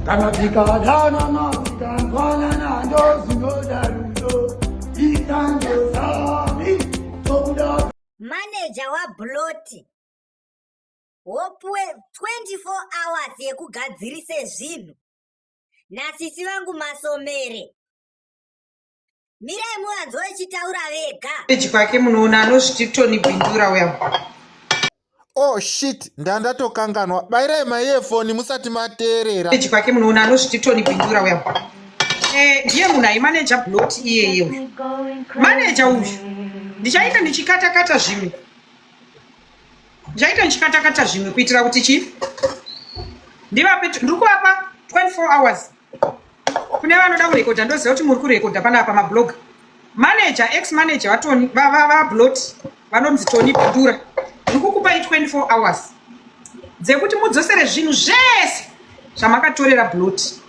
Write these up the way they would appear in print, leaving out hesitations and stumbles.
Manager wa Bloti wopuwe 24 hours yekugadzirise zvinhu nasisi vangu Masomere. Mirai muvanzo vechitaura vega. Peji kwake munoona anozviti Tony Bindura wewe. Oh shit, ndandatokanganwa. Bairai maefoni musati mateerera. Peji kwake munoona anozviti Tony Bindura wewe. Ndiye munhu aimanager Bloti iyeyo. Manager uyu ndichaita ndichikata-kata zvimwe. Kuitira kuti chi ndivape ndikuvapa 24 hours. Kune vanoda kurekodha ndoziva kuti muri kurekodha panapa mablog. Manager ex-manager watoni Bloti vanonzi Tony Bindura. Ndikukupai 24 hours dzekuti mudzosere zvinhu zvese zvamakatorera Bloti,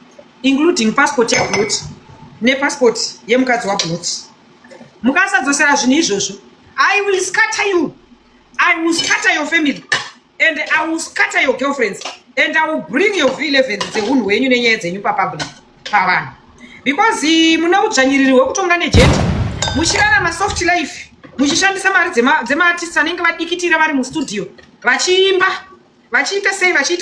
including passport ya Bloti nepassport yemukadzi wa Bloti. Mukasadzosera zvinhu izvozvo, I will scatter you. I will scatter your family and I will scatter your girlfriends and I will bring your V11 dzehunhu hwenyu nenyaya dzenyu papublic pavanhu. Because muna udzvanyiriri hwekutonga nejeti muchirarama soft life muchishandisa mari dzemaartists anenge vadikitira vari mustudio vachiimba vachiita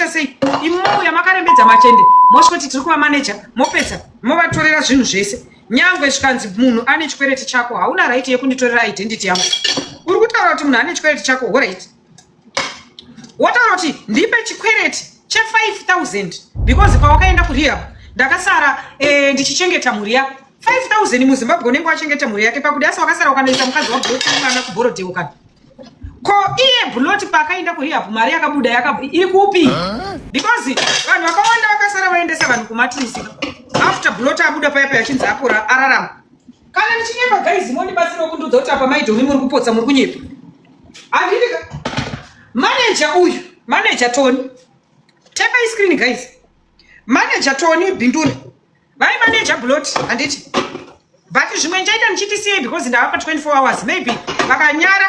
sei imouya makarembedza matende mosvoti tiri kuva manager mopedza movatorera zvinhu zvese. Nyangwe zvikanzi munhu ane chikwereti chako hauna right yekunditorera identity yangu. Uri kutaura kuti munhu ane chikwereti chako alright. Wataura kuti ndipe chikwereti che5,000 because pawakaenda kurehab ndakasara ndichichengeta mhuri yako. 5,000 muZimbabwe unenge wachengeta mhuri yake pakuti asi wakasara ukanoisa mukadzi wa Bloti mwana kuborodhewo kana. Ko iye Bloti paakaenda kurehab mari yakabuda iri kupi? Because vanhu vakawanda vakasara vaendesa vanhu kumatrisi. After Bloti abuda paya achinzi apora ararama. Kana ndichinyepa guys mondibatsira kundudza kuti apa maidhomi muri kupotsa muri kunyepa. Andidika. Manager uyu, manager Tony. Tapa screen guys. Manager Tony Bindura. Vai manager Bloti anditi. But zvimwe njaita ndichiti sei because ndavapa 24 hours maybe vakanyara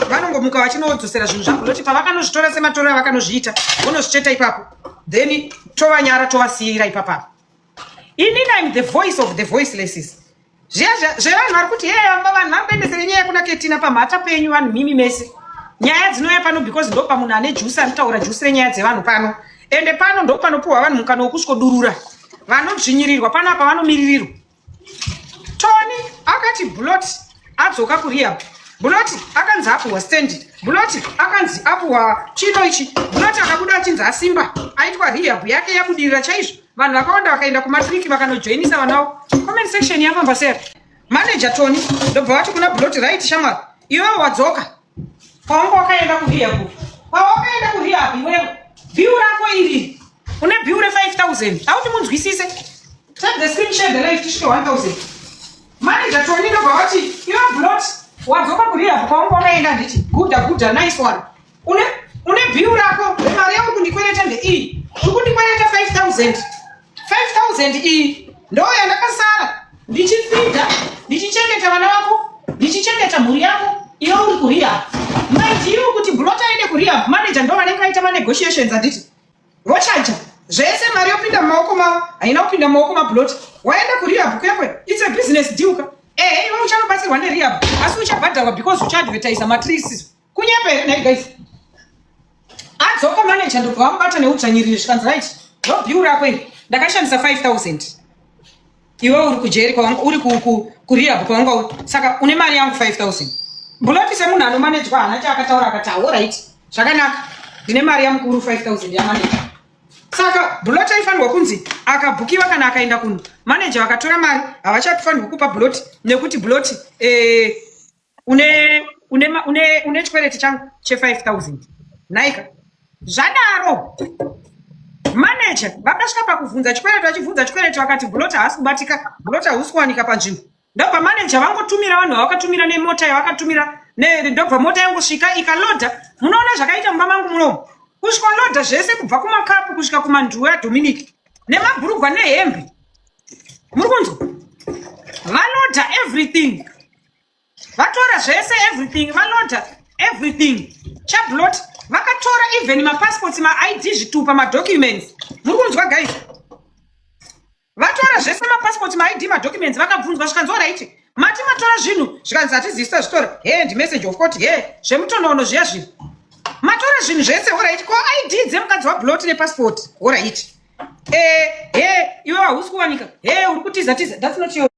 vanongomuka vachinodzosera zvinhu zvaBloti pavakanozvitora sematora vakanozviita vonozvicheta ipapo then tovanyara tovasiyira ipapo. Inini I'm the voice of the voicelesses. Zvevanhu vari kuti amba vanhu vamboendesere nyaya kuna Ketina pamhata penyu vanhu mimi mese. Nyaya dzinouya pano because ndo pamunhu ane juice anotaura juice renyaya dzevanhu pano. Ende pano ndo panopuhwa vanhu mukana wokusvodurura. Vanodzvinyirirwa pano apa vanomiririrwa. Tony akati Bloti adzoka kurehab. Bloti akanzi apuhwa stand. Bloti akanzi apuhwa chino ichi. Bloti akabuda achinzi asimba. Aitwa rehab yake yabudirira chaizvo. Vanhu vakawanda vakaenda kumatriki vakanojoinisa vanavo. Comment section yavamba sera. Manager Tony ndobva vati kuna Bloti right shamwari. Iwe wadzoka. Pawangu wakaenda kurehab. Pawakaenda kurehab iwewe. Bill rako iri. Une bill re 5,000. Auti munzwisise. Take the screenshot the life tisvike 1,000. Manager Tony ndobva vati iwe Bloti wadzoka kurehab pawangu wakaenda nditi. Guda nice one. Une bill rako mari yako kundikwereta ndeiyi. Ukundikwereta 5,000. 5,000 iyi ndo yandakasara ndichifida ndichichengeta vana vako ndichichengeta mhuri yako iwe uri kurehab. Maidziwo kuti Bloti aende kurehab manager ndo vanenge vaita manegotiations anditi vochaja zvese mari yopinda mumaoko mavo haina kupinda mumaoko maBloti. Waenda kurehab kwekwe it's a business deal ka iwe uchanobatsirwa nerehab asi uchabhadharwa because uchaadvertisa matrisi kunyepa here nai guys. Adzoka manager ndobva vamubata neudzvanyiriri zvikanzi right ndo bill rako iri ndakashandisa 5,000. Iwe uri kujeri kwawangu uri kurehab kwawangu saka une mari yangu 5,000. Bloti semunhu anomanejwa hana chaakataura akati alright zvakanaka ndine mari yamukuru 5,000 yamanager. Saka Bloti aifanirwa kunzi akabhukiwa kana akaenda kuno manager vakatora mari havachafanirwa kupa Bloti nekuti Bloti une chikwereti changu che5,000 naika zvadaro. Manager vakasvika pakuvhunza chikwereti vachivhunza chikwereti vakati Bloti haasi kubatika Bloti hausi kuwanika panzvimbo. Ndobva manager vangotumira vanhu vakatumira nemota yavakatumira ndobva mota yangosvika ikalodha. Munoona zvakaita mumba mangu munomu kusvika lodha zvese kubva kumakapu kusvika kumanduwa yaDominic nemabhurugwa nehembe muri kunzwa valodha everything vatora zvese everything valodha everything chaBloti vakatora even mapassports maID zvitupa madocuments muri kunzwa guys. passport, maid, madocuments, vakabvunzwa zvikanzi alright. Mati matora zvinhu zvikanzi hatizisa zvitora. Hand message of court. Zvemutonono zviya zvinhu. Matora zvinhu zvese alright. Ko ID dzemukadzi waBlot nepassport. Alright. Iwe hausi kuwanika. Uri kutiza. That's not your